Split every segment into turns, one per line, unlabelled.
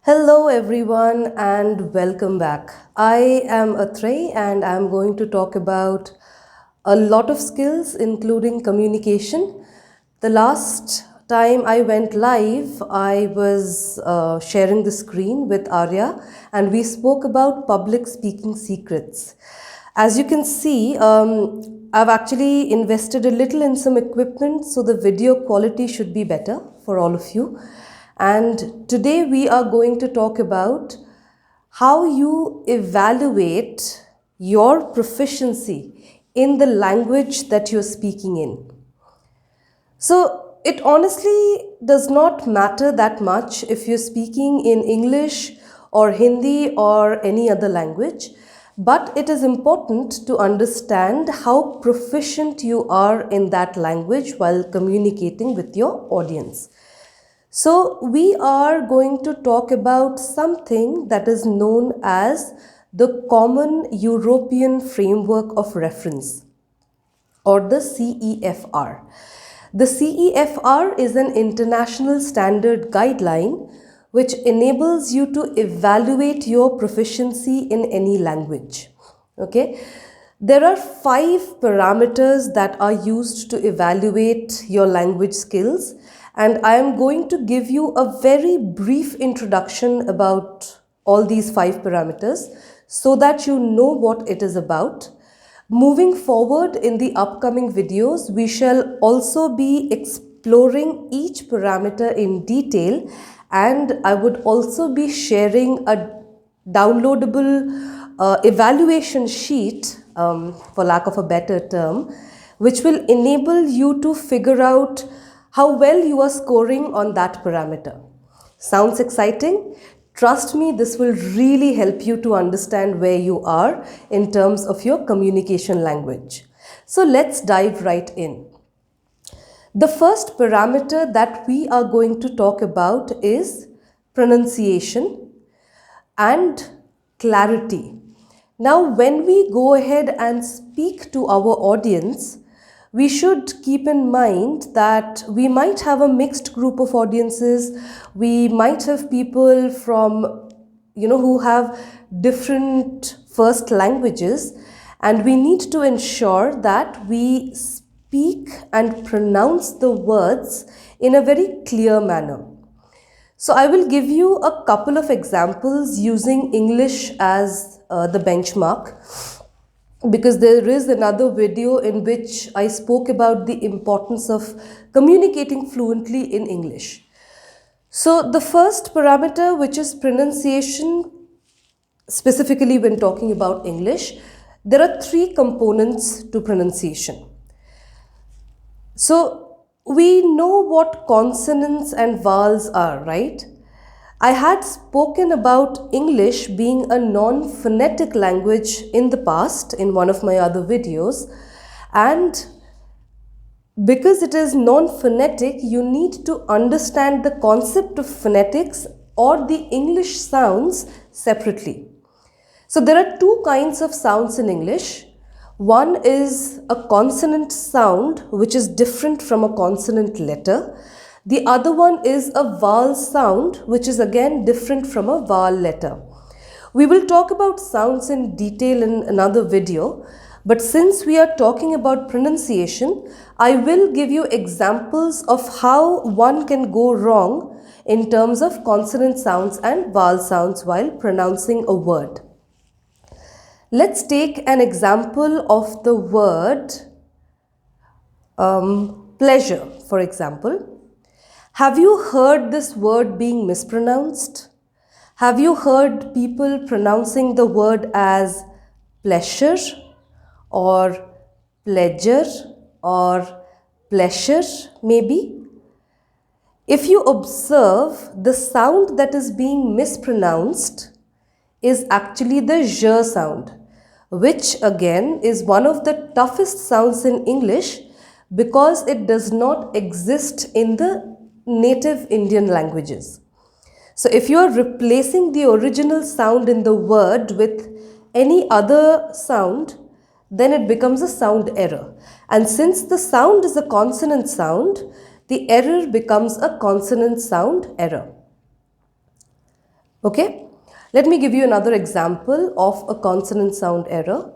Hello everyone and welcome back. I am Atrey and I'm going to talk about a lot of skills including communication. The last time I went live, I was sharing the screen with Arya and we spoke about public speaking secrets. As you can see, I've actually invested a little in some equipment so the video quality should be better for all of you. And today we are going to talk about how you evaluate your proficiency in the language that you're speaking in. So it honestly does not matter that much if you're speaking in English or Hindi or any other language, but it is important to understand how proficient you are in that language while communicating with your audience. So we are going to talk about something that is known as the Common European Framework of Reference, or the CEFR. The CEFR is an international standard guideline which enables you to evaluate your proficiency in any language. Okay? There are 5 parameters that are used to evaluate your language skills, and I am going to give you a very brief introduction about all these 5 parameters so that you know what it is about. Moving forward in the upcoming videos, we shall also be exploring each parameter in detail, and I would also be sharing a downloadable evaluation sheet, for lack of a better term, which will enable you to figure out how well you are scoring on that parameter. Sounds exciting? Trust me, this will really help you to understand where you are in terms of your communication language. So let's dive right in. The first parameter that we are going to talk about is pronunciation and clarity. Now, when we go ahead and speak to our audience, we should keep in mind that we might have a mixed group of audiences. We might have people from, who have different first languages, and we need to ensure that we speak and pronounce the words in a very clear manner. So I will give you a couple of examples using English as the benchmark, because there is another video in which I spoke about the importance of communicating fluently in English. So the first parameter, which is pronunciation, specifically when talking about English, there are 3 components to pronunciation. So we know what consonants and vowels are, right? I had spoken about English being a non-phonetic language in the past in one of my other videos, and because it is non-phonetic, you need to understand the concept of phonetics or the English sounds separately. So there are 2 kinds of sounds in English. One is a consonant sound, which is different from a consonant letter. The other one is a vowel sound, which is again different from a vowel letter. We will talk about sounds in detail in another video, but since we are talking about pronunciation, I will give you examples of how one can go wrong in terms of consonant sounds and vowel sounds while pronouncing a word. Let's take an example of the word pleasure, for example. Have you heard this word being mispronounced? Have you heard people pronouncing the word as pleasure or pleasure or pleasure maybe? If you observe, the sound that is being mispronounced is actually the j sound, which again is one of the toughest sounds in English because it does not exist in the native Indian languages. So if you are replacing the original sound in the word with any other sound, then it becomes a sound error. And since the sound is a consonant sound, the error becomes a consonant sound error. Okay, let me give you another example of a consonant sound error.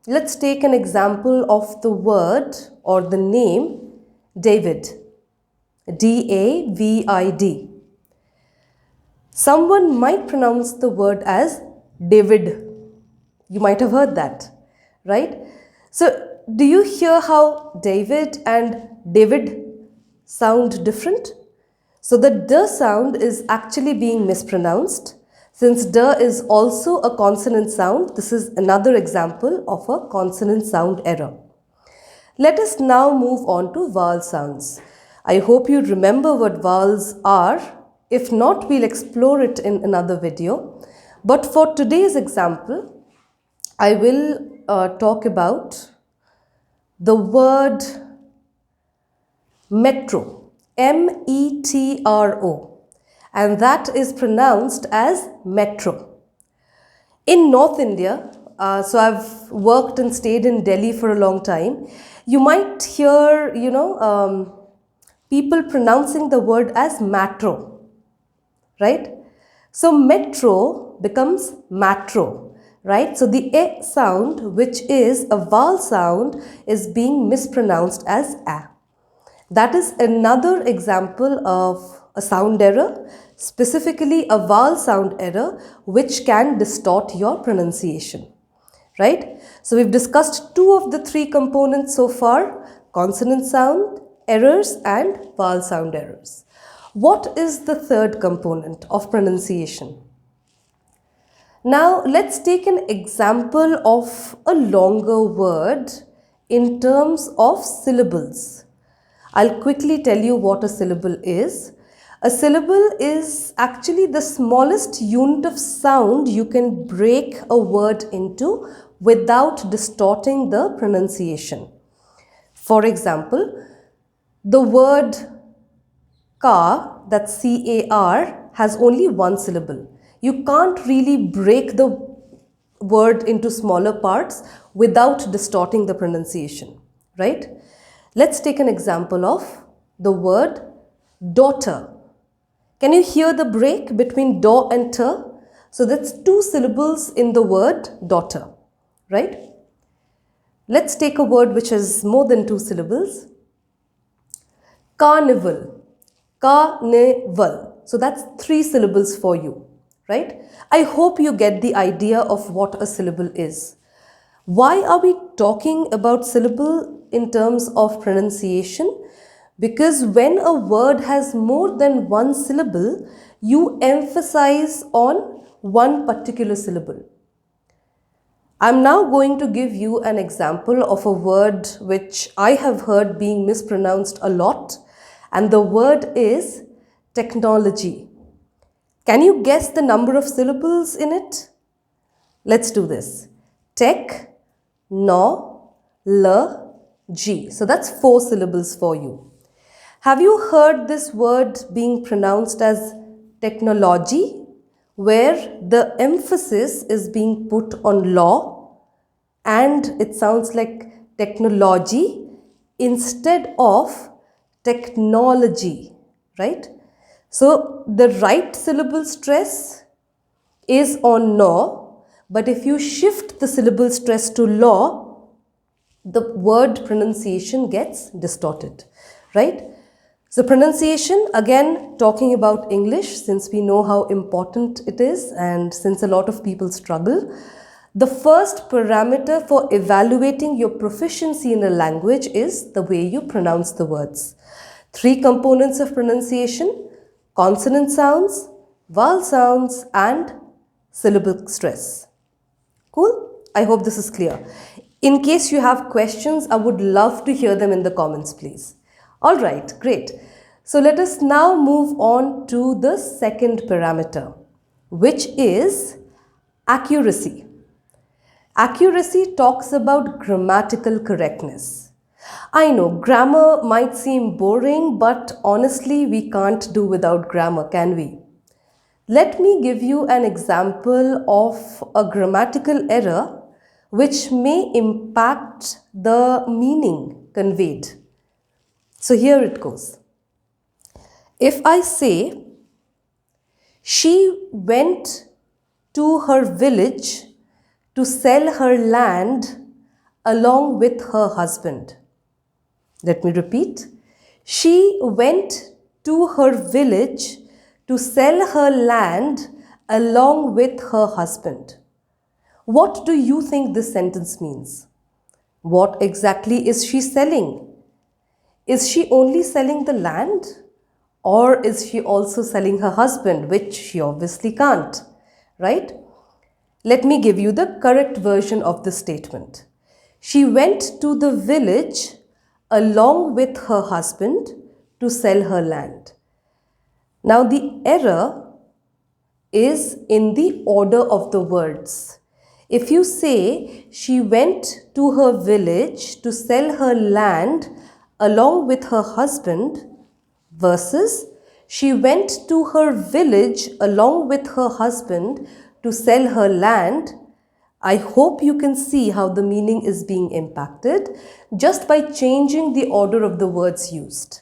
Let's take an example of the word or the name David. David. Someone might pronounce the word as David. You might have heard that, right? So, do you hear how David and David sound different? So, the D sound is actually being mispronounced. Since D is also a consonant sound, this is another example of a consonant sound error. Let us now move on to vowel sounds. I hope you remember what vowels are. If not, we'll explore it in another video. But for today's example, I will talk about the word metro, metro, and that is pronounced as metro. In North India, so I've worked and stayed in Delhi for a long time, you might hear, people pronouncing the word as matro, right? So metro becomes matro, right? So the E sound, which is a vowel sound, is being mispronounced as A. That is another example of a sound error, specifically a vowel sound error, which can distort your pronunciation, right? So we've discussed two of the three components so far: consonant sound errors and vowel sound errors. What is the third component of pronunciation? Now let's take an example of a longer word in terms of syllables. I'll quickly tell you what a syllable is. A syllable is actually the smallest unit of sound you can break a word into without distorting the pronunciation. For example, the word car, that's C-A-R, has only one syllable. You can't really break the word into smaller parts without distorting the pronunciation, right? Let's take an example of the word daughter. Can you hear the break between do and t? So that's two syllables in the word daughter, right? Let's take a word which has more than two syllables. Carnival. Carnival. So that's three syllables for you, right? I hope you get the idea of what a syllable is. Why are we talking about syllable in terms of pronunciation? Because when a word has more than one syllable, you emphasize on one particular syllable. I'm now going to give you an example of a word which I have heard being mispronounced a lot, and the word is technology. Can you guess the number of syllables in it? Let's do this. Tech, no, l, g. So that's four syllables for you. Have you heard this word being pronounced as technology, where the emphasis is being put on law and it sounds like technology instead of technology, right? So the right syllable stress is on no, but if you shift the syllable stress to law, the word pronunciation gets distorted, right? So pronunciation, again, talking about English, since we know how important it is and since a lot of people struggle, the first parameter for evaluating your proficiency in a language is the way you pronounce the words. Three components of pronunciation: consonant sounds, vowel sounds, and syllable stress. Cool? I hope this is clear. In case you have questions, I would love to hear them in the comments, please. All right, great. So let us now move on to the second parameter, which is accuracy. Accuracy talks about grammatical correctness. I know grammar might seem boring, but honestly, we can't do without grammar, can we? Let me give you an example of a grammatical error which may impact the meaning conveyed. So here it goes. If I say, She went to her village to sell her land along with her husband. Let me repeat. She went to her village to sell her land along with her husband. What do you think this sentence means? What exactly is she selling? Is she only selling the land? Or is she also selling her husband, which she obviously can't, right? Let me give you the correct version of the statement. She went to the village along with her husband to sell her land. Now the error is in the order of the words. If you say she went to her village to sell her land along with her husband versus she went to her village along with her husband to sell her land, I hope you can see how the meaning is being impacted just by changing the order of the words used.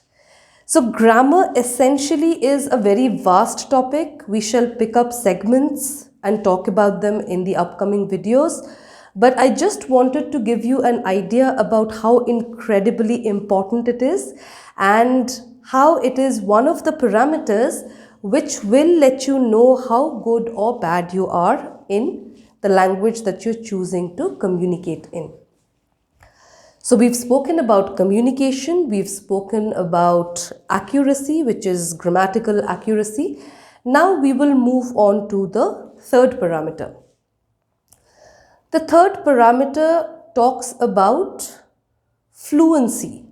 So grammar essentially is a very vast topic. We shall pick up segments and talk about them in the upcoming videos. But I just wanted to give you an idea about how incredibly important it is and how it is one of the parameters which will let you know how good or bad you are in the language that you're choosing to communicate in. So we've spoken about communication, we've spoken about accuracy, which is grammatical accuracy. Now we will move on to the third parameter. The third parameter talks about fluency.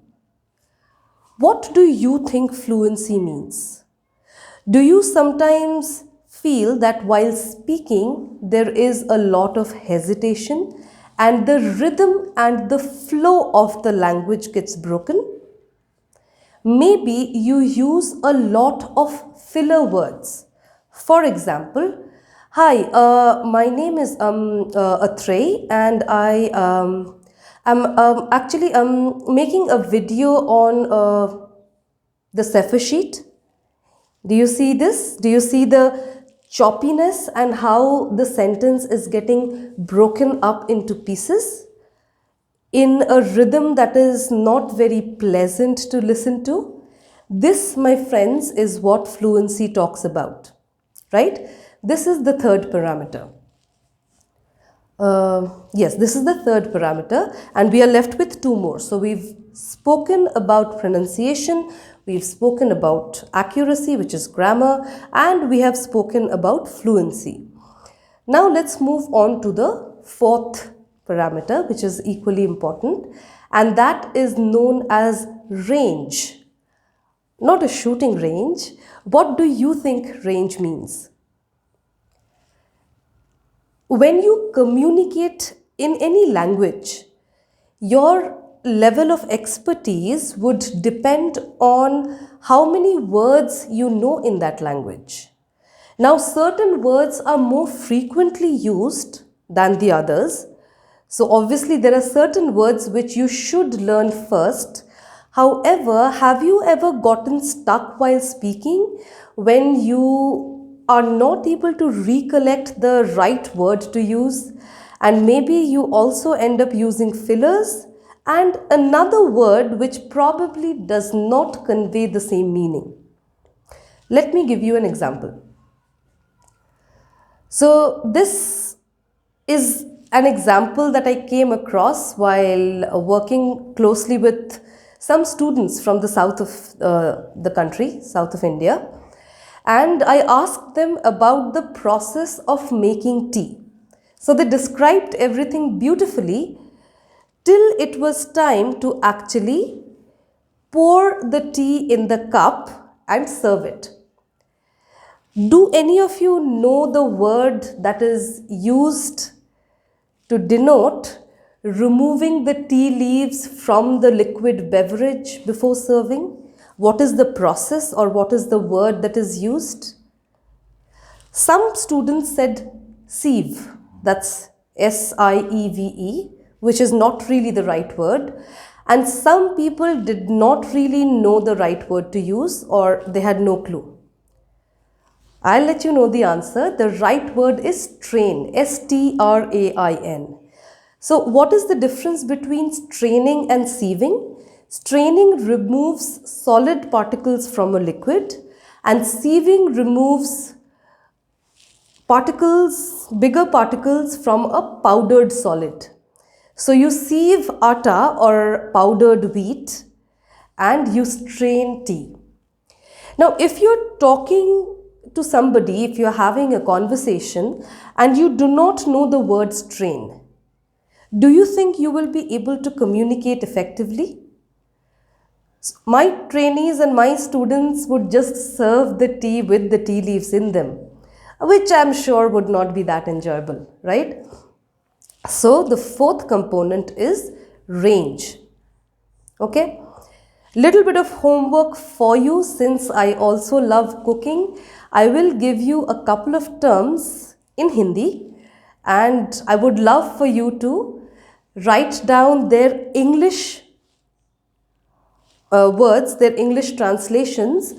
What do you think fluency means? Do you sometimes feel that while speaking there is a lot of hesitation and the rhythm and the flow of the language gets broken? Maybe you use a lot of filler words. For example, hi, my name is Atrey and I am actually making a video on the Sefer sheet. Do you see this? Do you see the choppiness and how the sentence is getting broken up into pieces in a rhythm that is not very pleasant to listen to? This, my friends, is what fluency talks about, right? This is the third parameter. Yes, this is the third parameter and we are left with two more. So we've spoken about pronunciation, we've spoken about accuracy, which is grammar, and we have spoken about fluency. Now let's move on to the fourth parameter, which is equally important, and that is known as range. Not a shooting range. What do you think range means? When you communicate in any language, your level of expertise would depend on how many words you know in that language. Now, certain words are more frequently used than the others. So obviously there are certain words which you should learn first. However, have you ever gotten stuck while speaking when you are not able to recollect the right word to use, and maybe you also end up using fillers and another word which probably does not convey the same meaning? Let me give you an example. So this is an example that I came across while working closely with some students from the south of the country, south of India. And I asked them about the process of making tea. So they described everything beautifully till it was time to actually pour the tea in the cup and serve it. Do any of you know the word that is used to denote removing the tea leaves from the liquid beverage before serving? What is the process or what is the word that is used? Some students said sieve, that's S-I-E-V-E, which is not really the right word. And some people did not really know the right word to use or they had no clue. I'll let you know the answer. The right word is strain, S-T-R-A-I-N. So what is the difference between straining and sieving? Straining removes solid particles from a liquid and sieving removes bigger particles from a powdered solid. So you sieve atta or powdered wheat and you strain tea. Now, if you're talking to somebody, if you're having a conversation and you do not know the word strain, do you think you will be able to communicate effectively? My trainees and my students would just serve the tea with the tea leaves in them, which I'm sure would not be that enjoyable, right? So the fourth component is range. Okay? Little bit of homework for you, since I also love cooking. I will give you a couple of terms in Hindi and I would love for you to write down their English words, their English translations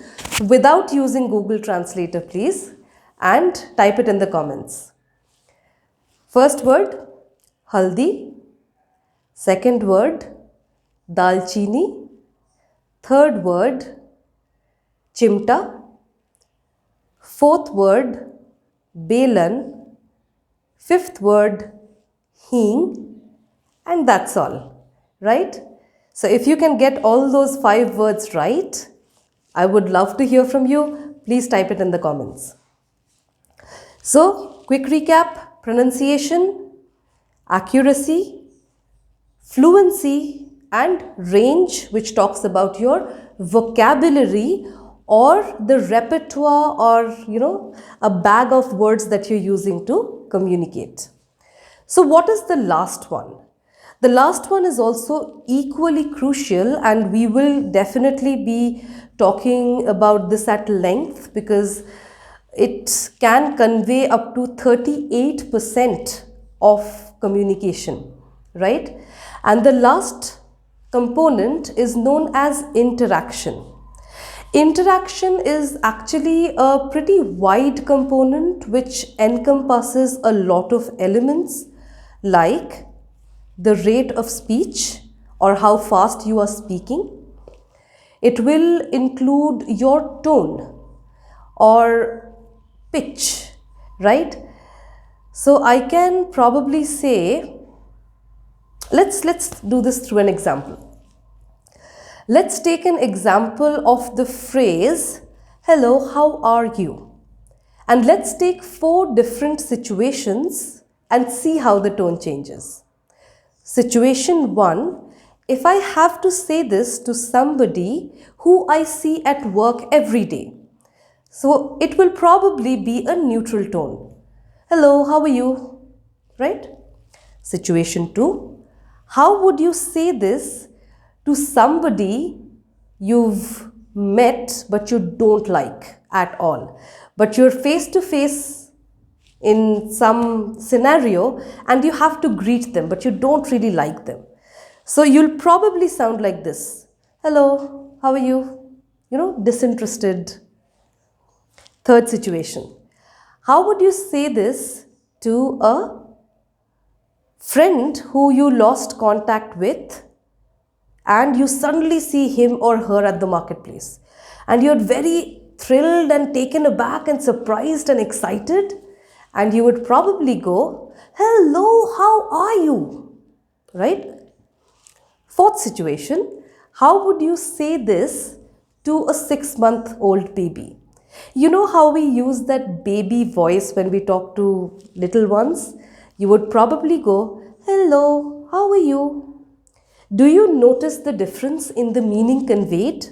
without using Google Translator, please, and type it in the comments. First word, haldi. Second word, dalchini. Third word, chimta. Fourth word, belan. Fifth word, hing. And that's all, right? So if you can get all those 5 words right, I would love to hear from you. Please type it in the comments. So, quick recap: pronunciation, accuracy, fluency, and range, which talks about your vocabulary or the repertoire, or a bag of words that you're using to communicate. So what is the last one? The last one is also equally crucial, and we will definitely be talking about this at length because it can convey up to 38% of communication, right? And the last component is known as interaction. Interaction is actually a pretty wide component which encompasses a lot of elements like the rate of speech or how fast you are speaking. It will include your tone or pitch, right? So I can probably say, let's do this through an example. Let's take an example of the phrase, hello, how are you? And let's take 4 different situations and see how the tone changes. Situation 1, if I have to say this to somebody who I see at work every day, so it will probably be a neutral tone. Hello, how are you? Right? Situation 2, how would you say this to somebody you've met but you don't like at all, but you're face to face in some scenario and you have to greet them but you don't really like them? So you'll probably sound like this. Hello, how are you? Disinterested. Third situation, how would you say this to a friend who you lost contact with and you suddenly see him or her at the marketplace and you're very thrilled and taken aback and surprised and excited, and you would probably go, hello, how are you? Right? Fourth situation, how would you say this to a 6-month-old baby? You know how we use that baby voice when we talk to little ones? You would probably go, hello, how are you? Do you notice the difference in the meaning conveyed?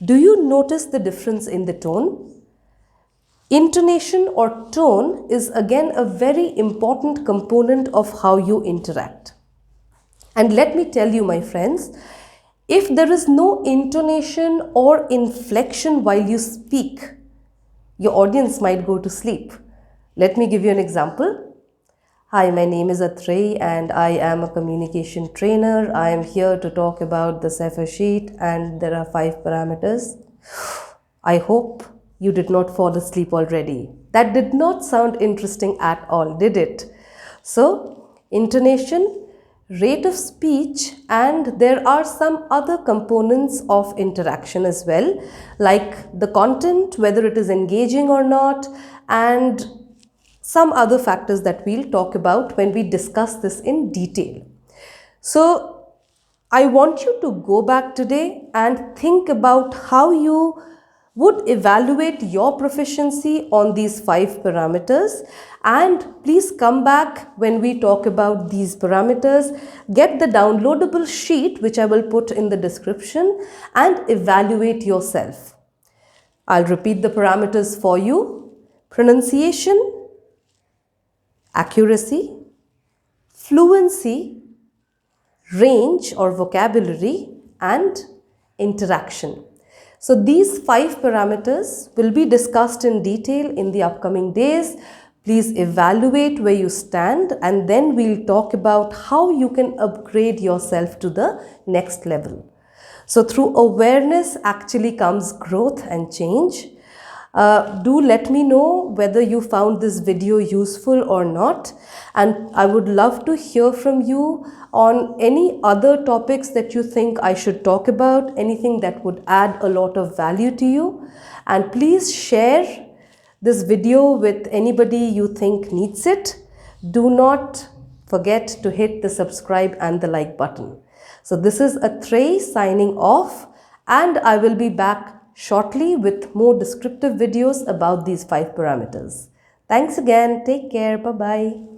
Do you notice the difference in the tone? Intonation or tone is again a very important component of how you interact. And let me tell you, my friends, if there is no intonation or inflection while you speak, your audience might go to sleep. Let me give you an example. Hi, my name is Atrey and I am a communication trainer. I am here to talk about the Sefer sheet and there are 5 parameters. I hope You did not fall asleep already. That did not sound interesting at all, did it? So, intonation, rate of speech, and there are some other components of interaction as well, like the content, whether it is engaging or not, and some other factors that we'll talk about when we discuss this in detail. So, I want you to go back today and think about how you would evaluate your proficiency on these 5 parameters, and please come back when we talk about these parameters. Get the downloadable sheet which I will put in the description and evaluate yourself. I'll repeat the parameters for you: pronunciation, accuracy, fluency, range or vocabulary, and interaction. So these 5 parameters will be discussed in detail in the upcoming days. Please evaluate where you stand, and then we'll talk about how you can upgrade yourself to the next level. So through awareness actually comes growth and change. Do let me know whether you found this video useful or not, and I would love to hear from you on any other topics that you think I should talk about, anything that would add a lot of value to you. And please share this video with anybody you think needs it. Do not forget to hit the subscribe and the like button. So this is Atrey signing off, and I will be back shortly with more descriptive videos about these 5 parameters. Thanks again. Take care. Bye-bye.